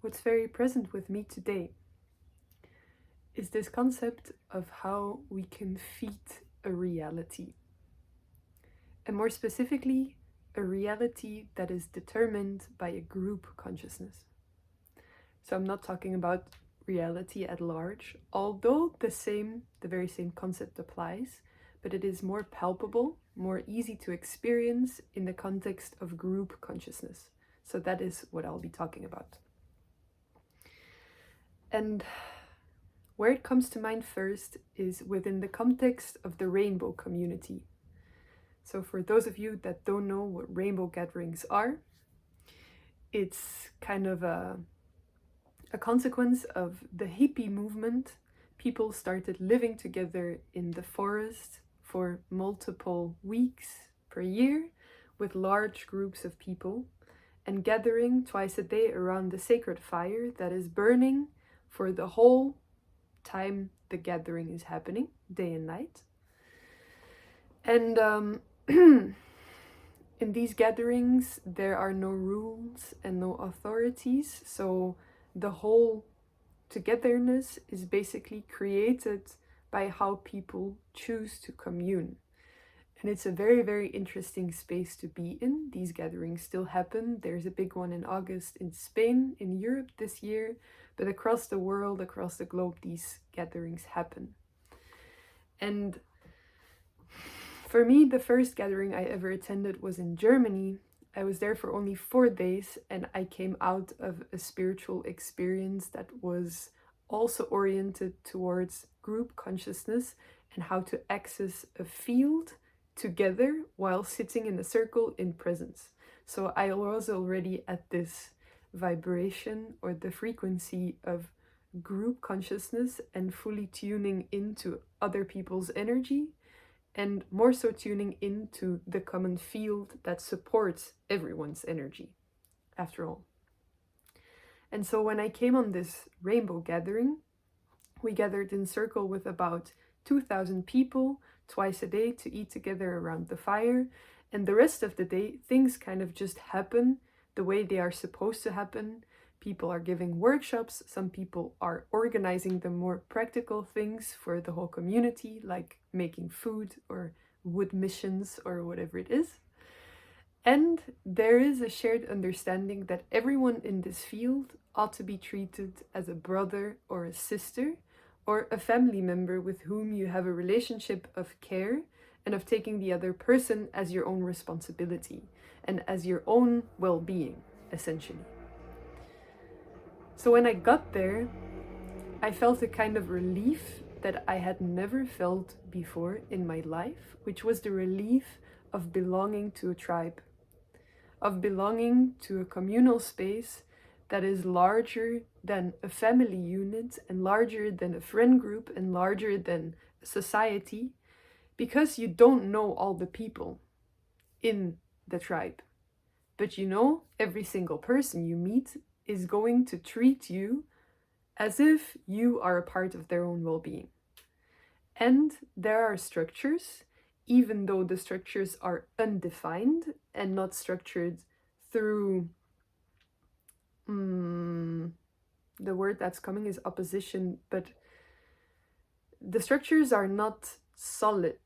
what's very present with me today is this concept of how we can feed a reality. And more specifically, a reality that is determined by a group consciousness. So I'm not talking about reality at large, although the very same concept applies, but it is more palpable, more easy to experience in the context of group consciousness. So that is what I'll be talking about. And where it comes to mind first is within the context of the rainbow community. So for those of you that don't know what rainbow gatherings are, it's kind of a consequence of the hippie movement. People started living together in the forest for multiple weeks per year with large groups of people and gathering twice a day around the sacred fire that is burning for the whole time the gathering is happening, day and night. And in these gatherings, there are no rules and no authorities, so the whole togetherness is basically created by how people choose to commune. And it's a very, very interesting space to be in. These gatherings still happen. There's a big one in August in Spain, in Europe this year, but across the world, across the globe, these gatherings happen. And for me, the first gathering I ever attended was in Germany. I was there for only 4 days and I came out of a spiritual experience that was also oriented towards group consciousness and how to access a field together while sitting in a circle in presence. So I was already at this vibration or the frequency of group consciousness and fully tuning into other people's energy, and more so tuning into the common field that supports everyone's energy, after all. And so when I came on this rainbow gathering, we gathered in circle with about 2,000 people twice a day to eat together around the fire. And the rest of the day, things kind of just happen the way they are supposed to happen. People are giving workshops, some people are organizing the more practical things for the whole community, like making food or wood missions or whatever it is. And there is a shared understanding that everyone in this field ought to be treated as a brother or a sister or a family member with whom you have a relationship of care and of taking the other person as your own responsibility and as your own well-being, essentially. So when I got there, I felt a kind of relief that I had never felt before in my life, which was the relief of belonging to a tribe, of belonging to a communal space that is larger than a family unit and larger than a friend group and larger than society, because you don't know all the people in the tribe. But you know, every single person you meet is going to treat you as if you are a part of their own well-being. And there are structures, even though the structures are undefined and not structured through, the word that's coming is opposition, but the structures are not solid.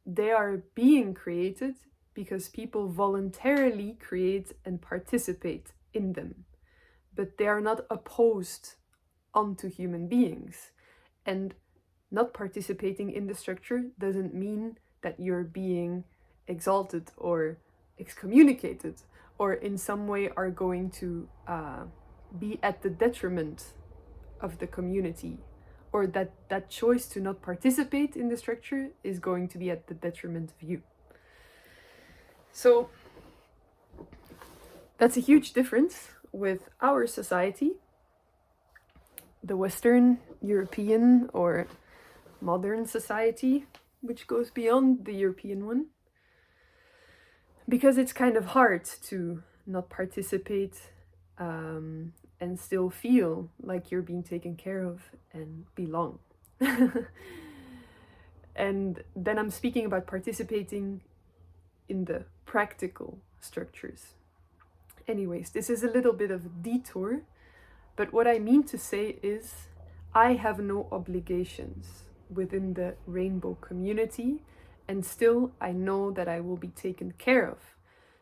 They are being created because people voluntarily create and participate in them, but they are not opposed onto human beings. And not participating in the structure doesn't mean that you're being exalted or excommunicated or in some way are going to be at the detriment of the community, or that choice to not participate in the structure is going to be at the detriment of you. So that's a huge difference with our society, the Western European or modern society, which goes beyond the European one, because it's kind of hard to not participate and still feel like you're being taken care of and belong. And then I'm speaking about participating in the practical structures. Anyways, this is a little bit of a detour, but what I mean to say is I have no obligations within the rainbow community, and still I know that I will be taken care of.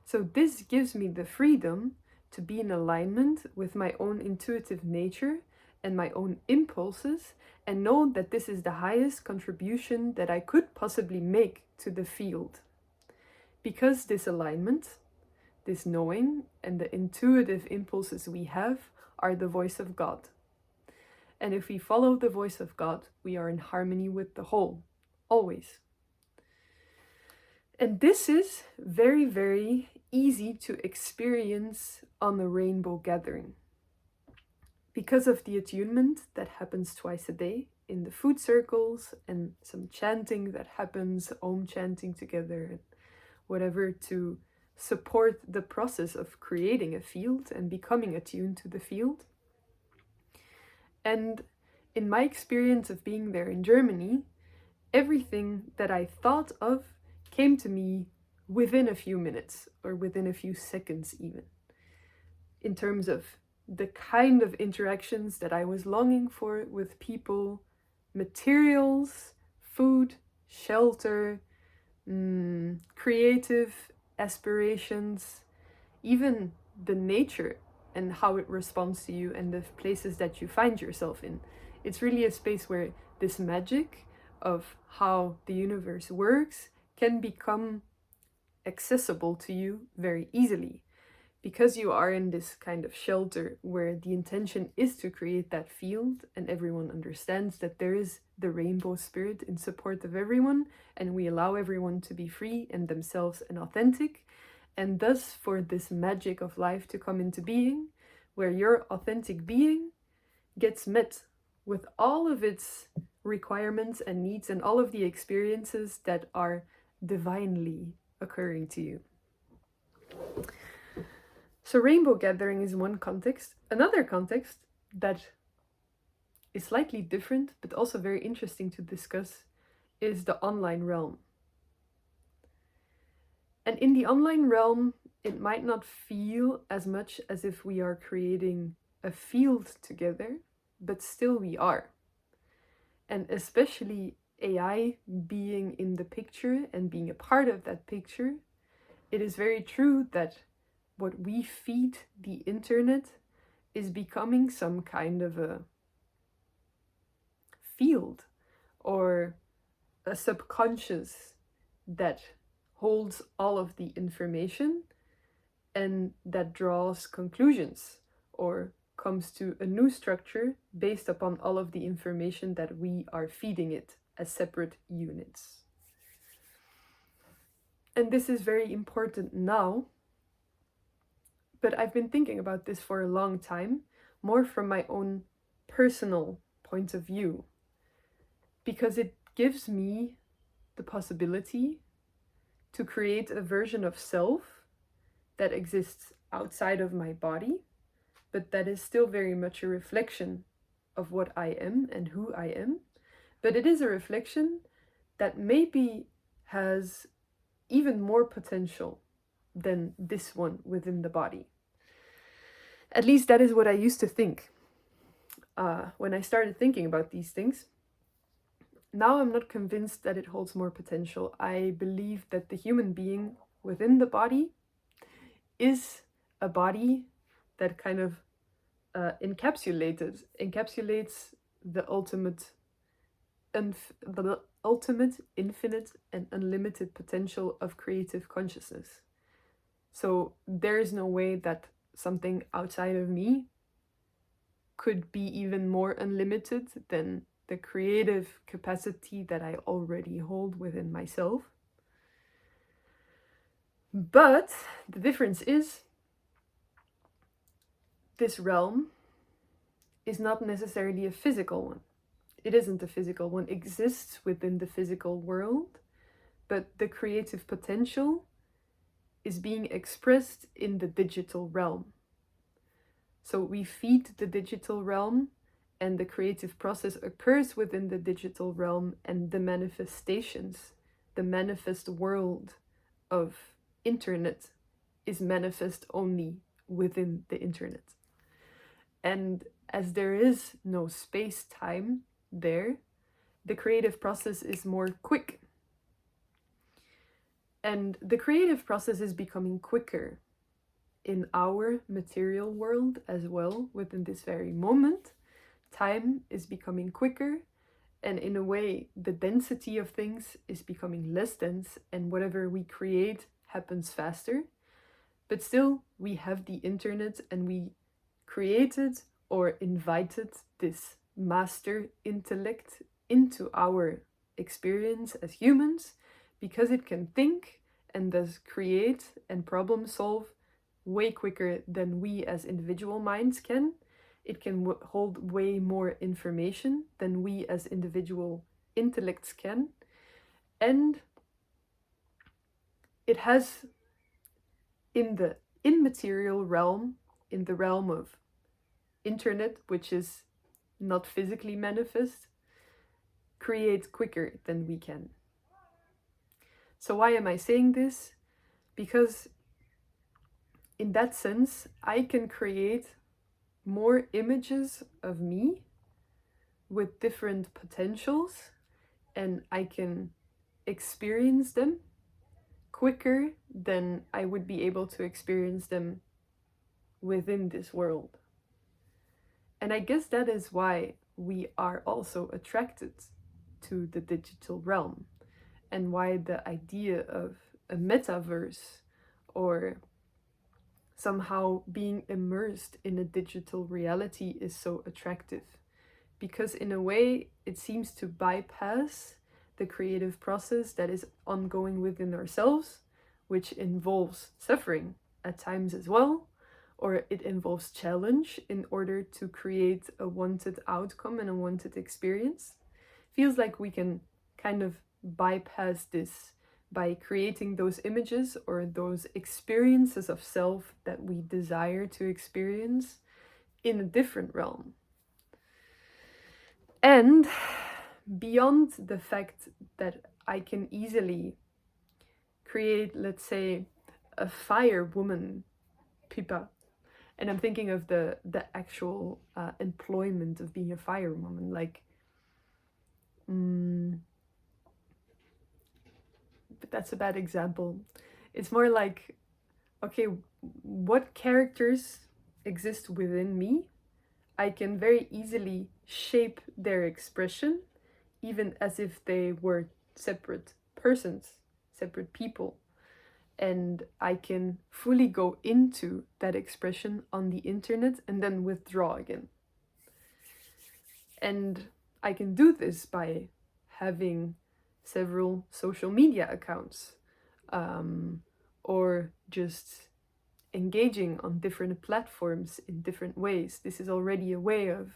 So this gives me the freedom to be in alignment with my own intuitive nature and my own impulses, and know that this is the highest contribution that I could possibly make to the field. Because this alignment, this knowing, and the intuitive impulses we have are the voice of God. And if we follow the voice of God, we are in harmony with the whole, always. And this is very, very easy to experience on the rainbow gathering. Because of the attunement that happens twice a day in the food circles, and some chanting that happens, Om chanting together, and whatever, to support the process of creating a field and becoming attuned to the field. And in my experience of being there in Germany, everything that I thought of came to me within a few minutes, or within a few seconds even, in terms of the kind of interactions that I was longing for with people, materials, food, shelter, creative aspirations, even the nature and how it responds to you and the places that you find yourself in. It's really a space where this magic of how the universe works can become accessible to you very easily. Because you are in this kind of shelter where the intention is to create that field, and everyone understands that there is the rainbow spirit in support of everyone, and we allow everyone to be free and themselves and authentic, and thus for this magic of life to come into being, where your authentic being gets met with all of its requirements and needs and all of the experiences that are divinely occurring to you. So rainbow gathering is one context. Another context that is slightly different, but also very interesting to discuss, is the online realm. And in the online realm, it might not feel as much as if we are creating a field together, but still we are. And especially AI being in the picture and being a part of that picture, it is very true that what we feed the internet is becoming some kind of a field or a subconscious that holds all of the information and that draws conclusions or comes to a new structure based upon all of the information that we are feeding it as separate units. And this is very important now. But I've been thinking about this for a long time, more from my own personal point of view, because it gives me the possibility to create a version of self that exists outside of my body, but that is still very much a reflection of what I am and who I am. But it is a reflection that maybe has even more potential than this one within the body. At least that is what I used to think when I started thinking about these things. Now I'm not convinced that it holds more potential. I believe that the human being within the body is a body that kind of encapsulates the ultimate, infinite, and unlimited potential of creative consciousness. So there is no way that something outside of me could be even more unlimited than the creative capacity that I already hold within myself. But the difference is, this realm is not necessarily a physical one. It isn't a physical one. It exists within the physical world, but the creative potential is being expressed in the digital realm. So we feed the digital realm, and the creative process occurs within the digital realm, and the manifestations, the manifest world of internet is manifest only within the internet. And as there is no space-time there, the creative process is more quick. And the creative process is becoming quicker in our material world as well. Within this very moment, time is becoming quicker, and in a way, the density of things is becoming less dense, and whatever we create happens faster. But still, we have the internet, and we created or invited this master intellect into our experience as humans, because it can think and thus create and problem solve way quicker than we as individual minds can. It can hold way more information than we as individual intellects can. And it has, in the immaterial realm, in the realm of internet, which is not physically manifest, create quicker than we can. So why am I saying this? Because in that sense, I can create more images of me with different potentials, and I can experience them quicker than I would be able to experience them within this world. And I guess that is why we are also attracted to the digital realm, and why the idea of a metaverse or somehow being immersed in a digital reality is so attractive. Because in a way, it seems to bypass the creative process that is ongoing within ourselves, which involves suffering at times as well, or it involves challenge in order to create a wanted outcome and a wanted experience. Feels like we can kind of bypass this by creating those images or those experiences of self that we desire to experience in a different realm. And beyond the fact that I can easily create, let's say, a fire woman Pippa, and I'm thinking of the actual employment of being a fire woman, like, but that's a bad example. It's more like, okay, what characters exist within me? I can very easily shape their expression, even as if they were separate persons, separate people. And I can fully go into that expression on the internet and then withdraw again. And I can do this by having several social media accounts, or just engaging on different platforms in different ways. This is already a way of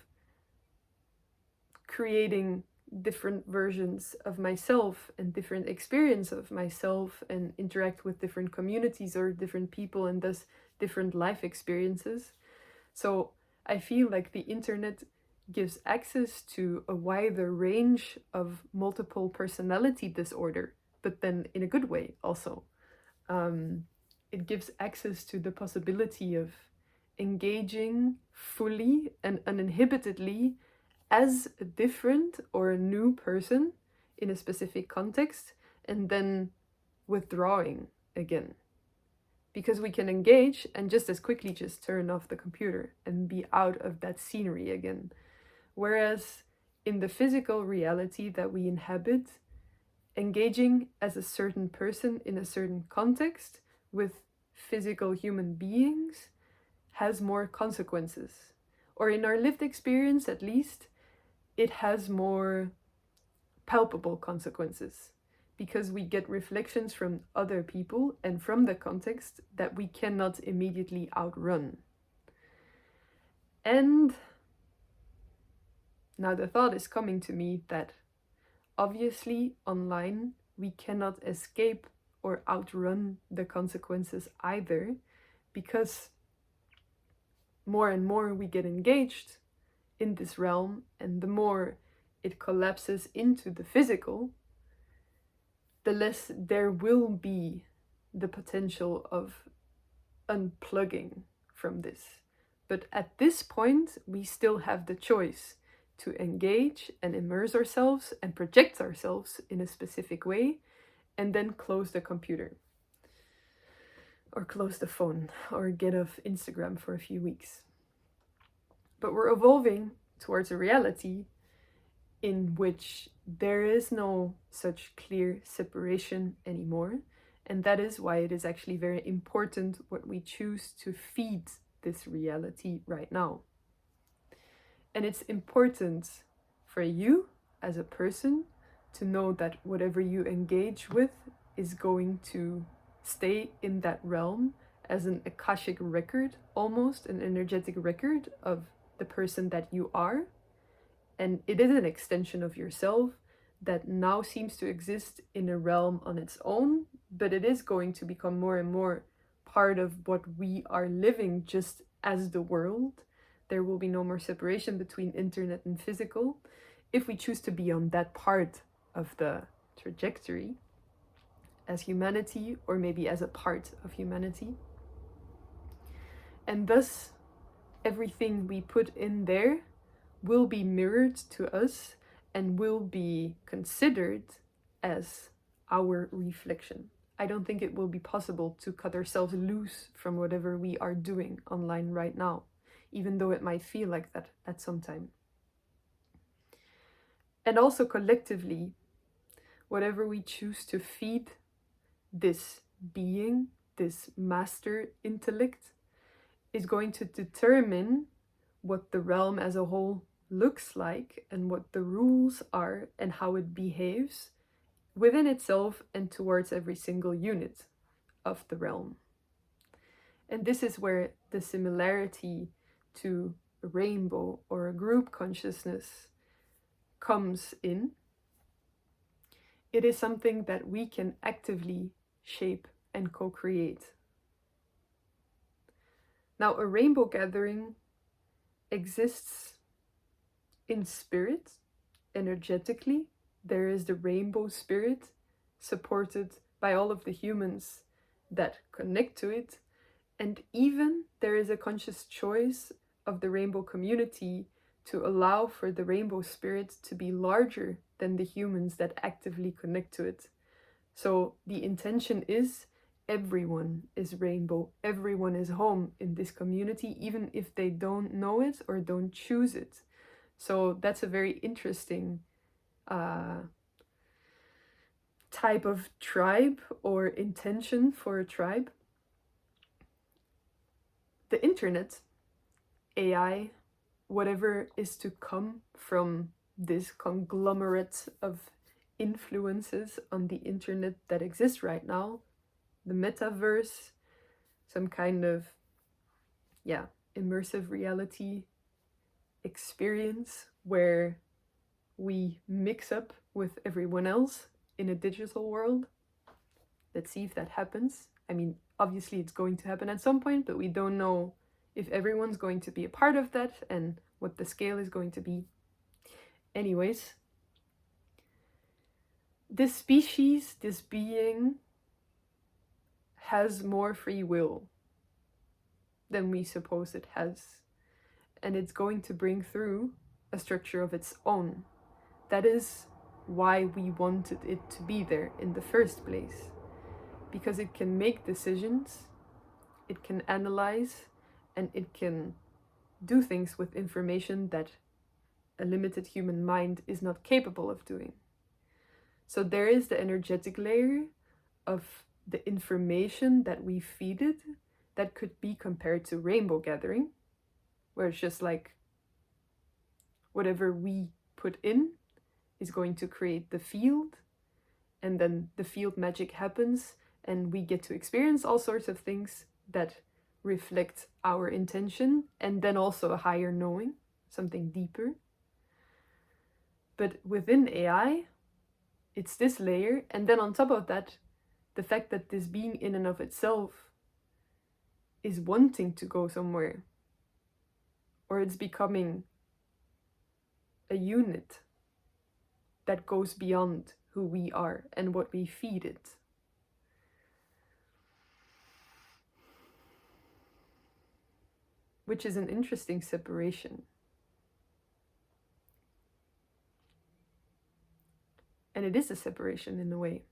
creating different versions of myself and different experience of myself, and interact with different communities or different people, and thus different life experiences. So I feel like the internet gives access to a wider range of multiple personality disorder, but then in a good way also. It gives access to the possibility of engaging fully and uninhibitedly as a different or a new person in a specific context, and then withdrawing again. Because we can engage and just as quickly just turn off the computer and be out of that scenery again. Whereas in the physical reality that we inhabit, engaging as a certain person in a certain context with physical human beings has more consequences. Or in our lived experience, at least, it has more palpable consequences, because we get reflections from other people and from the context that we cannot immediately outrun. And now the thought is coming to me that obviously online we cannot escape or outrun the consequences either, because more and more we get engaged in this realm, and the more it collapses into the physical, the less there will be the potential of unplugging from this. But at this point, we still have the choice to engage and immerse ourselves and project ourselves in a specific way, and then close the computer or close the phone or get off Instagram for a few weeks. But we're evolving towards a reality in which there is no such clear separation anymore. And that is why it is actually very important what we choose to feed this reality right now. And it's important for you as a person to know that whatever you engage with is going to stay in that realm as an Akashic record, almost an energetic record of the person that you are. And it is an extension of yourself that now seems to exist in a realm on its own, but it is going to become more and more part of what we are living just as the world. There will be no more separation between internet and physical if we choose to be on that part of the trajectory as humanity, or maybe as a part of humanity. And thus, everything we put in there will be mirrored to us and will be considered as our reflection. I don't think it will be possible to cut ourselves loose from whatever we are doing online right now, even though it might feel like that at some time. And also collectively, whatever we choose to feed this being, this master intellect, is going to determine what the realm as a whole looks like and what the rules are and how it behaves within itself and towards every single unit of the realm. And this is where the similarity to a rainbow or a group consciousness comes in. It is something that we can actively shape and co-create. Now, a rainbow gathering exists in spirit, energetically. There is the rainbow spirit supported by all of the humans that connect to it. And even there is a conscious choice of the rainbow community to allow for the rainbow spirit to be larger than the humans that actively connect to it. So the intention is everyone is rainbow, everyone is home in this community, even if they don't know it or don't choose it. So that's a very interesting type of tribe or intention for a tribe. The internet, AI, whatever is to come from this conglomerate of influences on the internet that exists right now, the metaverse, some kind of immersive reality experience where we mix up with everyone else in a digital world. Let's see if that happens. I mean, obviously it's going to happen at some point, but we don't know if everyone's going to be a part of that and what the scale is going to be. Anyways, this species, this being, has more free will than we suppose it has. And it's going to bring through a structure of its own. That is why we wanted it to be there in the first place. Because it can make decisions, it can analyze, and it can do things with information that a limited human mind is not capable of doing. So there is the energetic layer of the information that we feed it that could be compared to rainbow gathering, where it's just like whatever we put in is going to create the field, and then the field magic happens and we get to experience all sorts of things that reflect our intention, and then also a higher knowing, something deeper. But within AI, it's this layer, and then on top of that, the fact that this being in and of itself is wanting to go somewhere, or it's becoming a unit that goes beyond who we are and what we feed it. which is an interesting separation. And it is a separation in a way.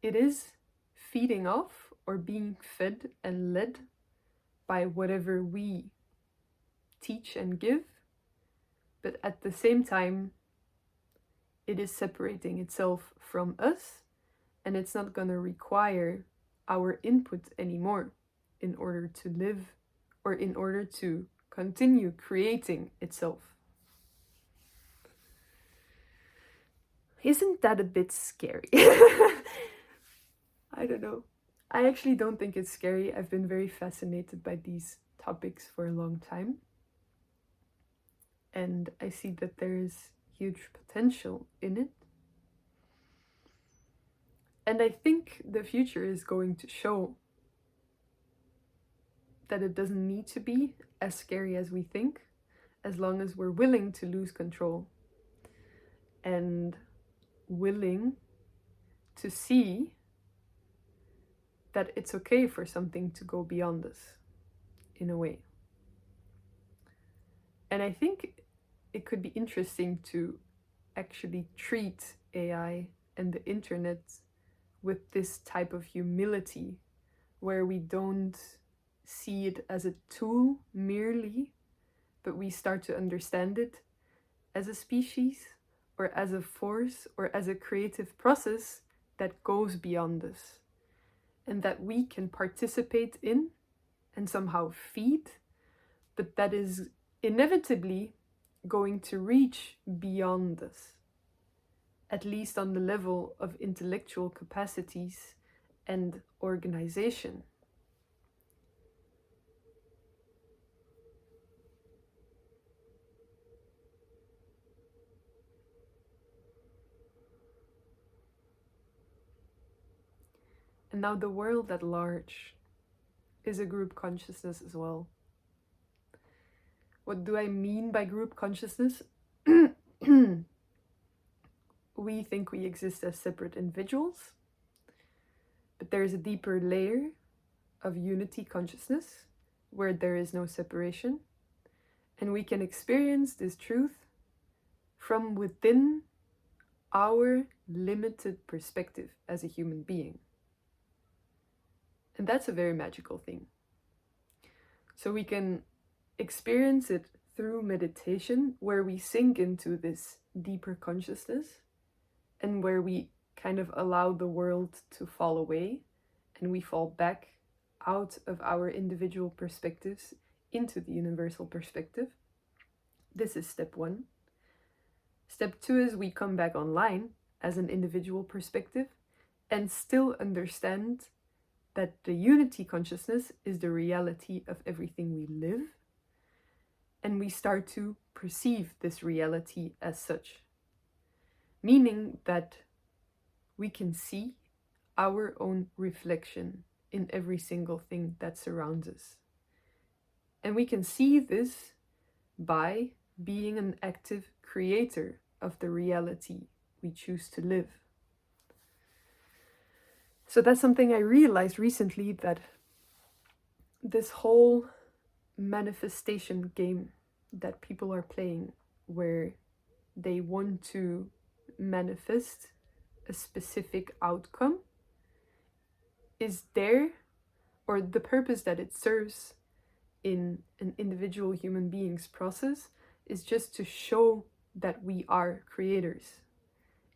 It is feeding off or being fed and led by whatever we teach and give, but at the same time, it is separating itself from us, and it's not going to require our input anymore in order to live or in order to continue creating itself. Isn't that a bit scary? I don't know. I actually don't think it's scary. I've been very fascinated by these topics for a long time. And I see that there is huge potential in it. And I think the future is going to show that it doesn't need to be as scary as we think, as long as we're willing to lose control and willing to see that it's okay for something to go beyond us, in a way. And I think it could be interesting to actually treat AI and the internet with this type of humility, where we don't see it as a tool merely, but we start to understand it as a species or as a force or as a creative process that goes beyond us, and that we can participate in and somehow feed, but that is inevitably going to reach beyond us, at least on the level of intellectual capacities and organization. And now the world at large is a group consciousness as well. What do I mean by group consciousness? We think we exist as separate individuals, but there is a deeper layer of unity consciousness where there is no separation, and we can experience this truth from within our limited perspective as a human being. And that's a very magical thing. So we can experience it through meditation, where we sink into this deeper consciousness and where we kind of allow the world to fall away and we fall back out of our individual perspectives into the universal perspective. This is step 1. Step 2 is we come back online as an individual perspective and still understand that the unity consciousness is the reality of everything we live, and we start to perceive this reality as such, meaning that we can see our own reflection in every single thing that surrounds us. And we can see this by being an active creator of the reality we choose to live. So that's something I realized recently, that this whole manifestation game that people are playing, where they want to manifest a specific outcome, is there, or the purpose that it serves in an individual human being's process is just to show that we are creators.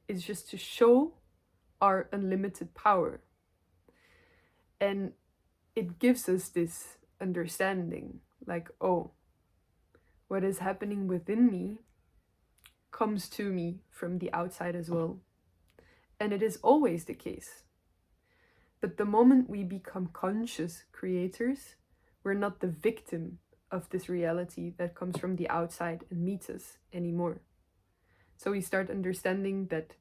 It's just to show our unlimited power. And it gives us this understanding, like, oh, what is happening within me comes to me from the outside as well. And it is always the case. But the moment we become conscious creators, we're not the victim of this reality that comes from the outside and meets us anymore. So we start understanding that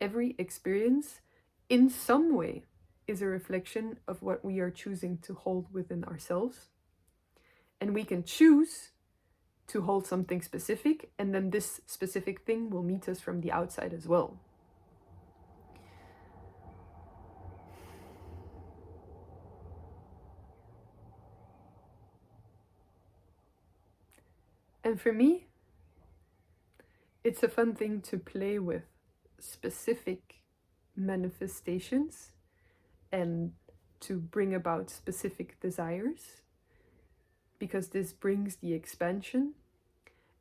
every experience in some way is a reflection of what we are choosing to hold within ourselves. And we can choose to hold something specific, and then this specific thing will meet us from the outside as well. And for me, it's a fun thing to play with specific manifestations and to bring about specific desires, because this brings the expansion.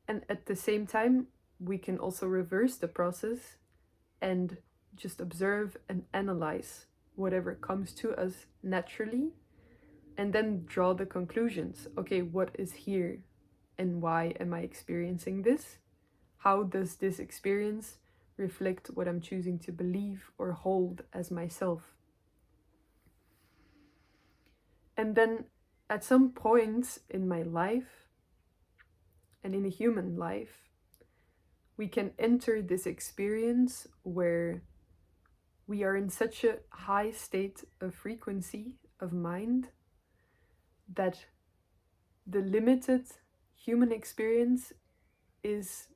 And at the same time, we can also reverse the process and just observe and analyze whatever comes to us naturally, and then draw the conclusions. Okay, what is here and why am I experiencing this? How does this experience reflect what I'm choosing to believe or hold as myself? And then at some points in my life and in a human life, we can enter this experience where we are in such a high state of frequency of mind that the limited human experience is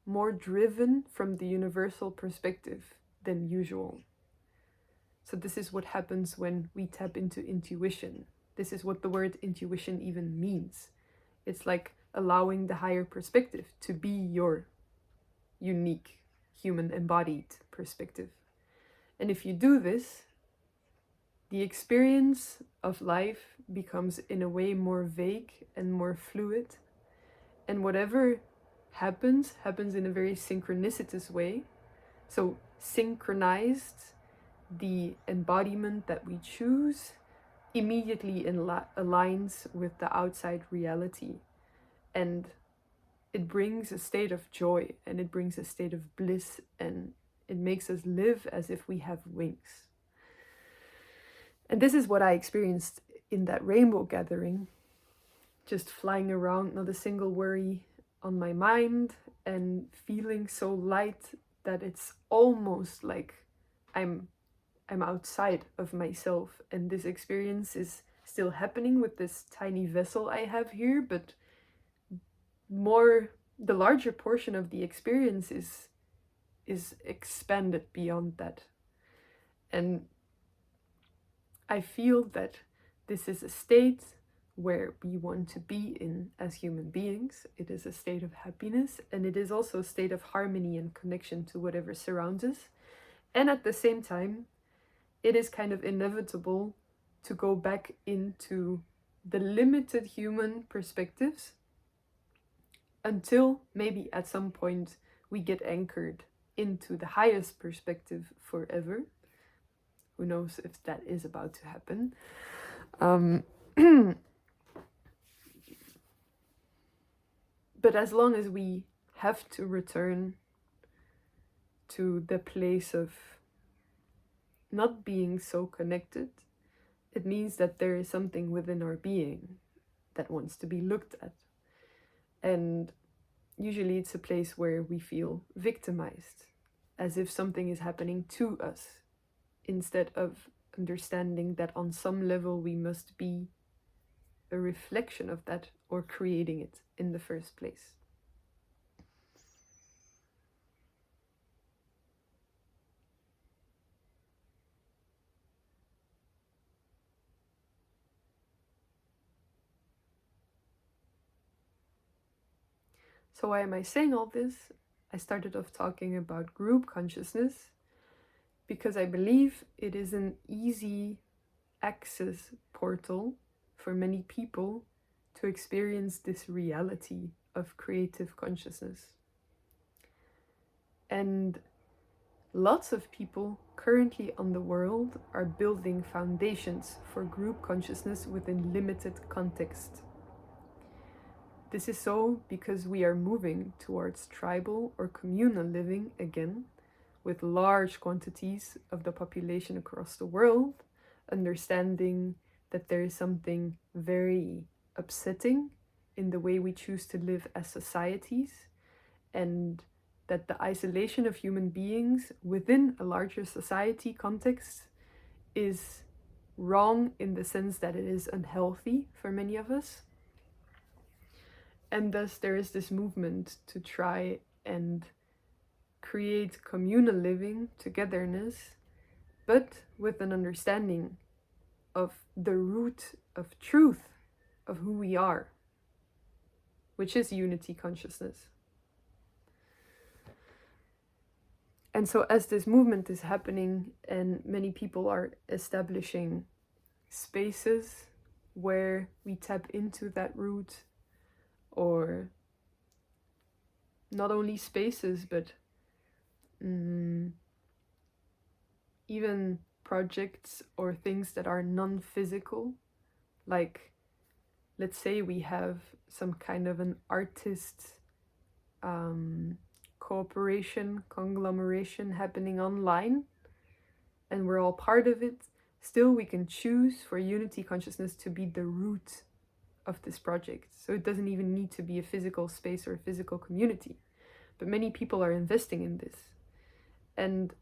more driven from the universal perspective than usual. So this is what happens when we tap into intuition. This is what the word intuition even means. It's like allowing the higher perspective to be your unique human embodied perspective. And if you do this, the experience of life becomes in a way more vague and more fluid. And whatever happens in a very synchronicitous way. So synchronized, the embodiment that we choose immediately aligns with the outside reality. And it brings a state of joy, and it brings a state of bliss, and it makes us live as if we have wings. And this is what I experienced in that rainbow gathering. Just flying around, not a single worry on my mind, and feeling so light that it's almost like I'm outside of myself, and this experience is still happening with this tiny vessel I have here, but the larger portion of the experience is expanded beyond that. And I feel that this is a state where we want to be in as human beings. It is a state of happiness, and it is also a state of harmony and connection to whatever surrounds us. And at the same time, it is kind of inevitable to go back into the limited human perspectives until maybe at some point we get anchored into the highest perspective forever. Who knows if that is about to happen. But as long as we have to return to the place of not being so connected, it means that there is something within our being that wants to be looked at. And usually it's a place where we feel victimized, as if something is happening to us, instead of understanding that on some level we must be a reflection of that, or creating it in the first place. So why am I saying all this? I started off talking about group consciousness because I believe it is an easy access portal for many people to experience this reality of creative consciousness. And lots of people currently on the world are building foundations for group consciousness within limited context. This is so because we are moving towards tribal or communal living again, with large quantities of the population across the world, understanding that there is something very upsetting in the way we choose to live as societies, and that the isolation of human beings within a larger society context is wrong in the sense that it is unhealthy for many of us. And thus there is this movement to try and create communal living, togetherness, but with an understanding of the root of truth of who we are, which is unity consciousness. And so as this movement is happening and many people are establishing spaces where we tap into that root, or not only spaces, but even projects or things that are non-physical, like let's say we have some kind of an artist cooperation, conglomeration happening online, and we're all part of it. Still, we can choose for unity consciousness to be the root of this project. So it doesn't even need to be a physical space or a physical community. But many people are investing in this. And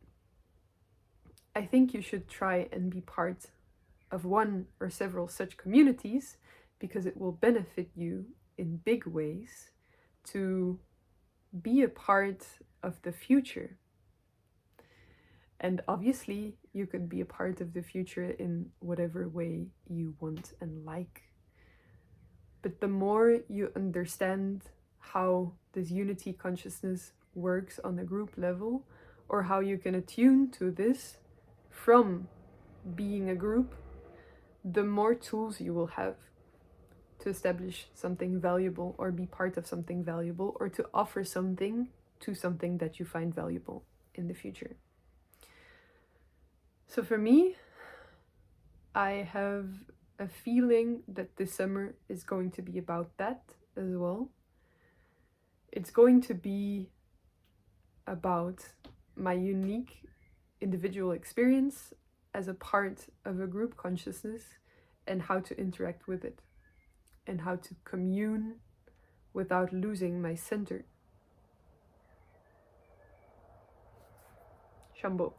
I think you should try and be part of one or several such communities, because it will benefit you in big ways to be a part of the future. And obviously, you could be a part of the future in whatever way you want and like. But the more you understand how this unity consciousness works on a group level, or how you can attune to this from being a group, the more tools you will have to establish something valuable, or be part of something valuable, or to offer something to something that you find valuable in the future. So for me, I have a feeling that this summer is going to be about that as well. It's going to be about my unique individual experience as a part of a group consciousness, and how to interact with it, and how to commune without losing my center. Shambho.